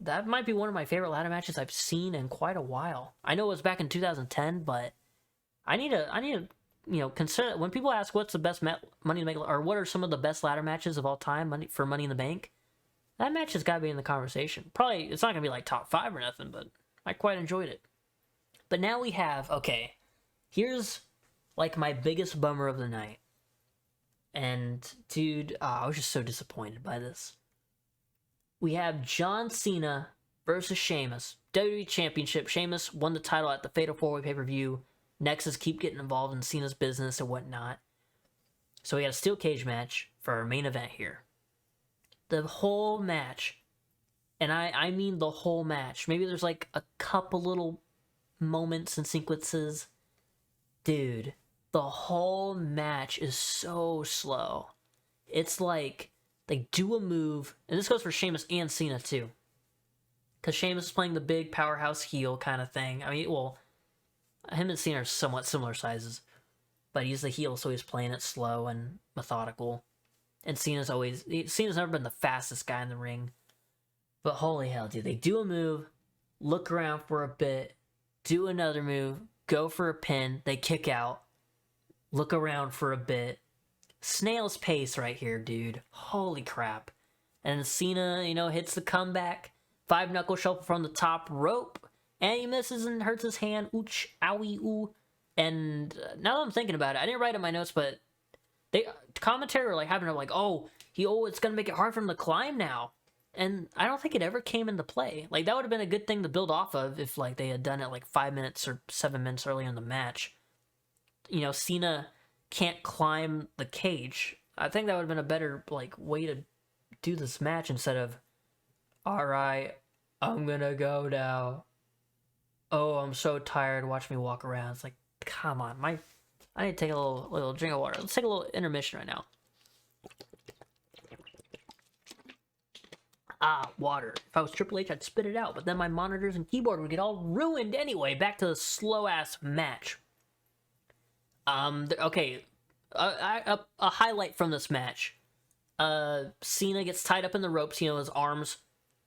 that might be one of my favorite ladder matches I've seen in quite a while. I know it was back in 2010, but I need to consider, when people ask what's the best Money in the Bank, or what are some of the best ladder matches of all time for Money in the Bank, that match has got to be in the conversation. Probably, it's not going to be like top 5 or nothing, but I quite enjoyed it. But now we have, okay, here's like my biggest bummer of the night. And dude, I was just so disappointed by this. We have John Cena versus Sheamus. WWE Championship. Sheamus won the title at the Fatal 4-Way pay-per-view. Nexus keep getting involved in Cena's business and whatnot. So we had a steel cage match for our main event here. The whole match, and I mean the whole match. Maybe there's like a couple little moments and sequences. Dude, the whole match is so slow. It's like they do a move, and this goes for Sheamus and Cena too. Because Sheamus is playing the big powerhouse heel kind of thing. I mean, well, him and Cena are somewhat similar sizes, but he's the heel, so he's playing it slow and methodical. And Cena's never been the fastest guy in the ring. But holy hell, dude, they do a move, look around for a bit, do another move, go for a pin, they kick out, look around for a bit. Snail's pace right here, dude. Holy crap. And Cena, hits the comeback. 5-knuckle shuffle from the top rope. And he misses and hurts his hand. Ooch, owie, ooh. And now that I'm thinking about it, I didn't write in my notes, but commentary were like having to it's gonna make it hard for him to climb now. And I don't think it ever came into play. Like, that would have been a good thing to build off of if they had done it 5 minutes or 7 minutes earlier in the match. Cena can't climb the cage. I think that would have been a better way to do this match instead of, all right, I'm gonna go now. Oh, I'm so tired. Watch me walk around. It's like, come on, I need to take a little drink of water. Let's take a little intermission right now. Water. If I was Triple H, I'd spit it out, but then my monitors and keyboard would get all ruined anyway. Back to the slow-ass match. Okay, a highlight from this match. Cena gets tied up in the ropes, his arms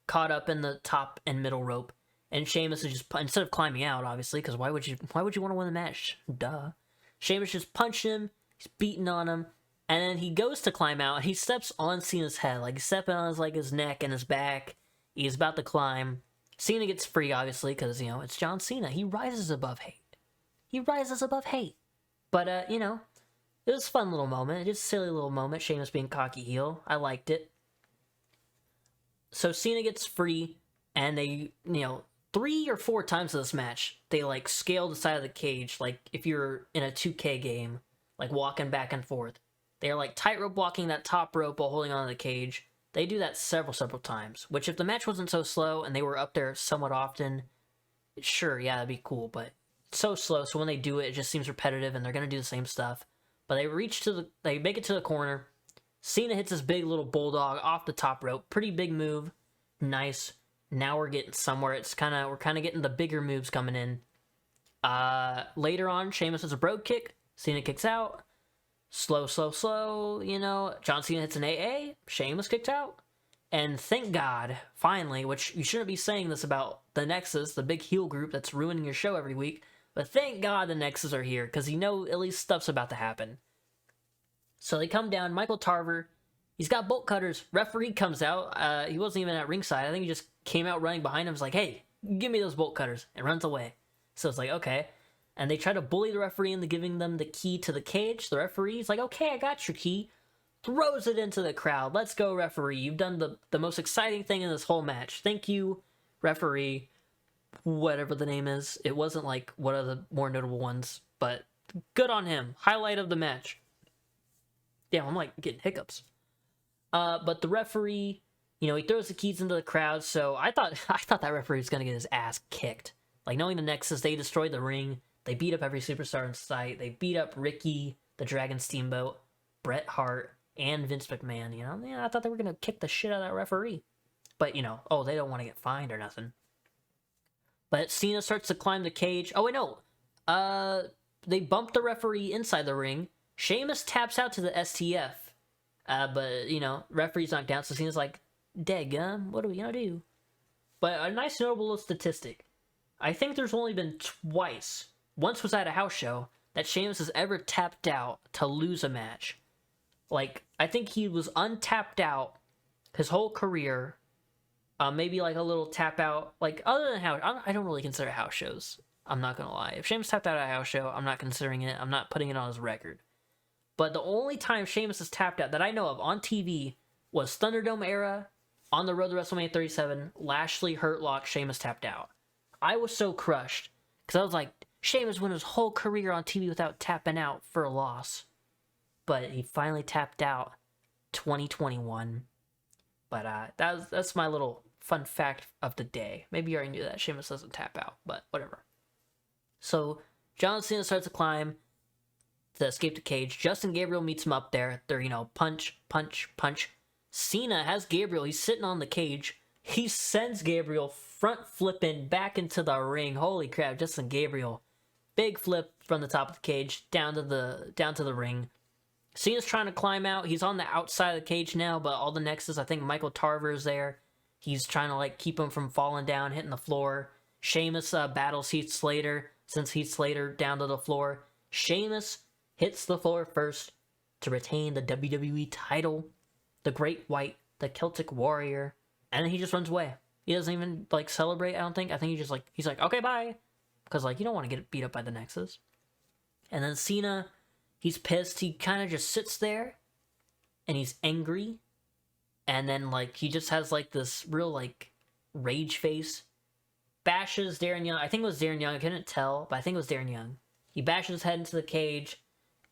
caught up in the top and middle rope, and Sheamus is just, instead of climbing out, obviously, because why would you want to win the match? Duh. Sheamus just punched him, he's beating on him, and then he goes to climb out, and he steps on Cena's head, he's stepping on his neck and his back. He's about to climb. Cena gets free, obviously, because, it's John Cena. He rises above hate. But, it was a fun little moment. Just a silly little moment. Sheamus being cocky heel. I liked it. So Cena gets free, and they, 3 or 4 times in this match, they, scale the side of the cage, if you're in a 2K game, walking back and forth. They're, tightrope walking that top rope while holding onto the cage. They do that several times, which if the match wasn't so slow and they were up there somewhat often, sure, yeah, that'd be cool, but it's so slow, so when they do it, it just seems repetitive, and they're going to do the same stuff. But they make it to the corner. Cena hits his big little bulldog off the top rope. Pretty big move. Nice. Now we're getting somewhere. We're kind of getting the bigger moves coming in. Later on, Sheamus hits a brogue kick. Cena kicks out. Slow. John Cena hits an AA. Sheamus kicked out. And thank God, finally, which you shouldn't be saying this about the Nexus, the big heel group that's ruining your show every week, but thank God the Nexus are here, because at least stuff's about to happen. So they come down. Michael Tarver, he's got bolt cutters. Referee comes out. He wasn't even at ringside. I think he just came out running behind him. Was like, hey, give me those bolt cutters, and runs away. So it's like, okay. And they try to bully the referee into giving them the key to the cage. The referee's like, okay, I got your key. Throws it into the crowd. Let's go, referee. You've done the most exciting thing in this whole match. Thank you, referee. Whatever the name is. It wasn't one of the more notable ones, but good on him. Highlight of the match. Yeah, I'm getting hiccups. But the referee, he throws the keys into the crowd, so I thought that referee was gonna get his ass kicked. Knowing the Nexus, they destroyed the ring. They beat up every superstar in sight. They beat up Ricky, the Dragon Steamboat. Bret Hart and Vince McMahon. You know, yeah, I thought they were gonna kick the shit out of that referee, but you know, oh, they don't want to get fined or nothing. But Cena starts to climb the cage. Oh wait, no, they bump the referee inside the ring. Sheamus taps out to the STF, but you know, referee's knocked down, so Cena's like, "Daggum, what are we gonna do?" But a nice notable little statistic. I think there's only been twice. Once was at a house show that Sheamus has ever tapped out to lose a match. Like, I think he was untapped out his whole career. Maybe like a little tap out. Like, other than house, I don't really consider house shows. I'm not gonna lie. If Sheamus tapped out at a house show, I'm not considering it. I'm not putting it on his record. But the only time Sheamus has tapped out that I know of on TV was Thunderdome era, on the road to WrestleMania 37, Lashley hurt lock, Sheamus tapped out. I was so crushed, because I was like, Sheamus went his whole career on TV without tapping out for a loss. But he finally tapped out 2021. But that's my little fun fact of the day. Maybe you already knew that. Sheamus doesn't tap out, but whatever. So, John Cena starts to climb to escape the cage. Justin Gabriel meets him up there. They're, you know, punch, punch, punch. Cena has Gabriel. He's sitting on the cage. He sends Gabriel front flipping back into the ring. Holy crap, Justin Gabriel. Big flip from the top of the cage down to the ring. Cena's trying to climb out. He's on the outside of the cage now, but all the Nexus, I think Michael Tarver is there. He's trying to like keep him from falling down, hitting the floor. Sheamus battles Heath Slater, sends Heath Slater down to the floor. Sheamus hits the floor first to retain the WWE title. The Great White, the Celtic Warrior. And then he just runs away. He doesn't even like celebrate, I don't think. I think he's like, okay, bye. Because like, you don't want to get beat up by the Nexus. And then Cena, he's pissed. He kind of just sits there. And he's angry. And then like, he just has like this real like rage face. Bashes Darren Young. I think it was Darren Young. I couldn't tell, but I think it was Darren Young. He bashes his head into the cage.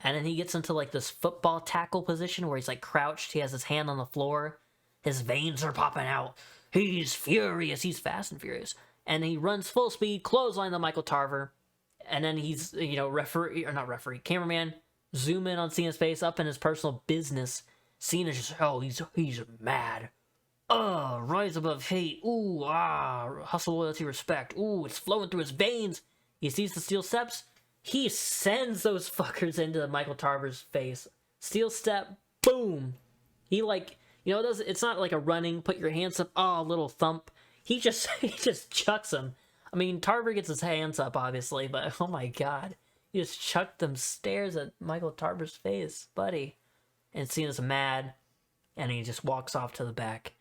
And then he gets into like this football tackle position where he's like crouched. He has his hand on the floor. His veins are popping out. He's furious. He's fast and furious. And he runs full speed, clothesline to Michael Tarver. And then he's, you know, cameraman, zoom in on Cena's face, up in his personal business. Cena's just, oh, he's mad. Rise above hate. Ooh, hustle, loyalty, respect. Ooh, it's flowing through his veins. He sees the steel steps. He sends those fuckers into Michael Tarver's face. Steel step, boom. He like, you know, it's not like a running, put your hands up, little thump. He just chucks him. I mean, Tarver gets his hands up, obviously, but oh my god. He just chucked them stairs at Michael Tarver's face, buddy. And Cena's mad, and he just walks off to the back.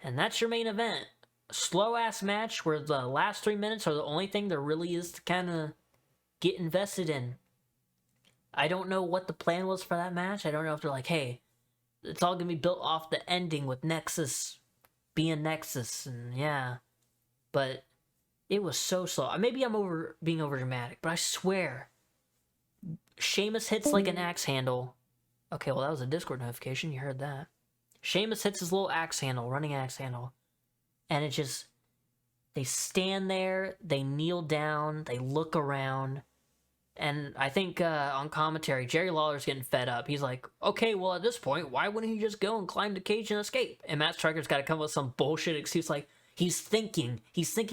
And that's your main event. Slow-ass match where the last 3 minutes are the only thing there really is to kind of get invested in. I don't know what the plan was for that match. I don't know if they're like, hey, it's all gonna be built off the ending with Nexus being Nexus, and yeah. But it was so slow. Maybe I'm being over dramatic, but I swear, Sheamus hits like an axe handle. Okay, well that was a Discord notification. You heard that. Sheamus hits his little axe handle, running axe handle, and it just, they stand there, they kneel down, they look around. And I think on commentary, Jerry Lawler's getting fed up. He's like, okay, well, at this point, why wouldn't he just go and climb the cage and escape? And Matt Striker's got to come up with some bullshit excuse like, he's thinking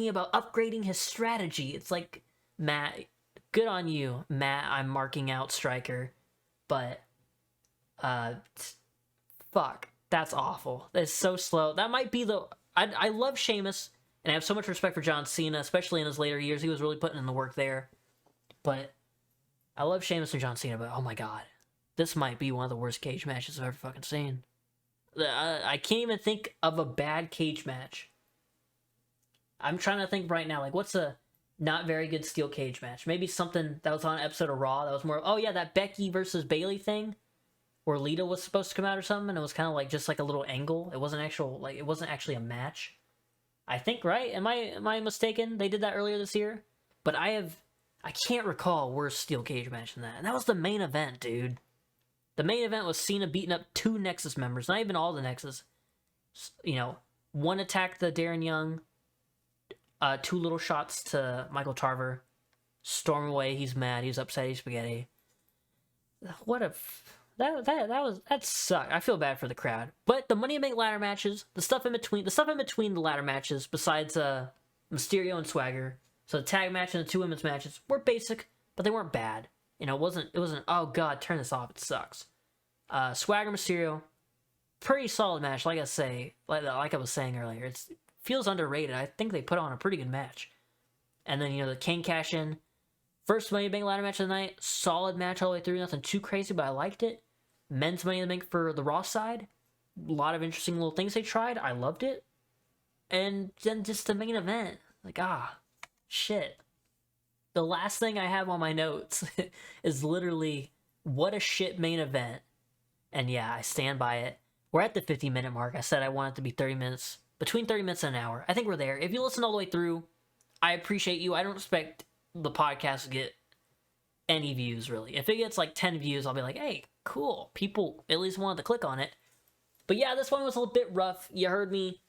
about upgrading his strategy. It's like, Matt, good on you, Matt. I'm marking out Striker. But, fuck, that's awful. That's so slow. That might be I love Sheamus, and I have so much respect for John Cena, especially in his later years. He was really putting in the work there. But I love Sheamus and John Cena, but oh my god. This might be one of the worst cage matches I've ever fucking seen. I can't even think of a bad cage match. I'm trying to think right now, like, what's a not very good steel cage match? Maybe something that was on an episode of Raw that was more, oh yeah, that Becky versus Bayley thing, where Lita was supposed to come out or something, and it was kind of like, just like a little angle. It wasn't actually a match. I think, right? Am I mistaken? They did that earlier this year? But I can't recall a worse steel cage match than that. And that was the main event, dude. The main event was Cena beating up 2 Nexus members. Not even all the Nexus. You know, one attacked the Darren Young. 2 little shots to Michael Tarver. Storm away. He's mad. He's upset. He's spaghetti. that sucked. I feel bad for the crowd. But the Money in the Bank ladder matches, the stuff in between the ladder matches, besides Mysterio and Swagger, so the tag match and the 2 women's matches were basic, but they weren't bad. You know, it wasn't. Oh god, turn this off. It sucks. Swagger Mysterio, pretty solid match. Like I was saying earlier, it feels underrated. I think they put on a pretty good match. And then the Kane cash in. First Money in the Bank ladder match of the night, solid match all the way through. Nothing too crazy, but I liked it. Men's Money in the Bank for the Raw side, a lot of interesting little things they tried. I loved it. And then just the main event, shit. The last thing I have on my notes is literally, what a shit main event. And yeah, I stand by it. We're at the 50-minute mark. I said I want it to be 30 minutes, between 30 minutes and an hour. I think we're there. If you listen all the way through, I appreciate you. I don't expect the podcast to get any views, really. If it gets like 10 views, I'll be like, hey, cool. People at least wanted to click on it. But yeah, this one was a little bit rough. You heard me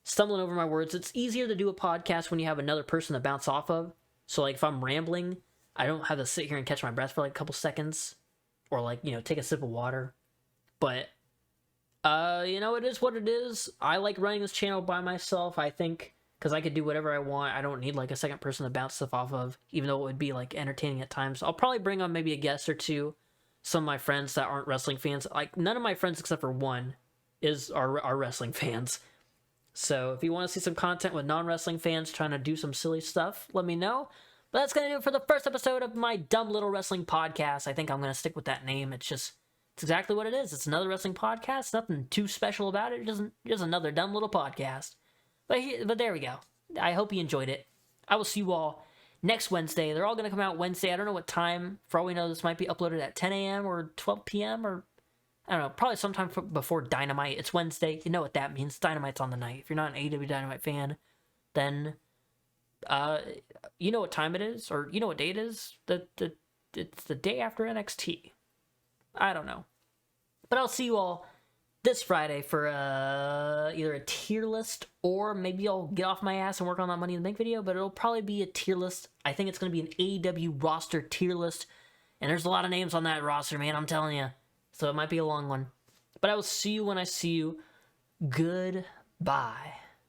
stumbling over my words. It's easier to do a podcast when you have another person to bounce off of. So like if I'm rambling, I don't have to sit here and catch my breath for like a couple seconds. Or like, take a sip of water. But, it is what it is. I like running this channel by myself, I think. Because I could do whatever I want. I don't need like a second person to bounce stuff off of, even though it would be like entertaining at times. I'll probably bring on maybe a guest or two, some of my friends that aren't wrestling fans. Like none of my friends except for one are wrestling fans. So if you want to see some content with non-wrestling fans trying to do some silly stuff, let me know. But that's going to do it for the first episode of my dumb little wrestling podcast. I think I'm going to stick with that name. It's exactly what it is. It's another wrestling podcast. Nothing too special about it. It's just another dumb little podcast. But there we go. I hope you enjoyed it. I will see you all next Wednesday. They're all going to come out Wednesday. I don't know what time. For all we know, this might be uploaded at 10 a.m. or 12 p.m. or, I don't know, probably sometime before Dynamite. It's Wednesday. You know what that means. Dynamite's on the night. If you're not an AEW Dynamite fan, then you know what time it is, or you know what day it is. It's the day after NXT. I don't know. But I'll see you all this Friday for either a tier list, or maybe I'll get off my ass and work on that Money in the Bank video, but it'll probably be a tier list. I think it's going to be an AEW roster tier list, and there's a lot of names on that roster, man, I'm telling you. So it might be a long one. But I will see you when I see you. Goodbye.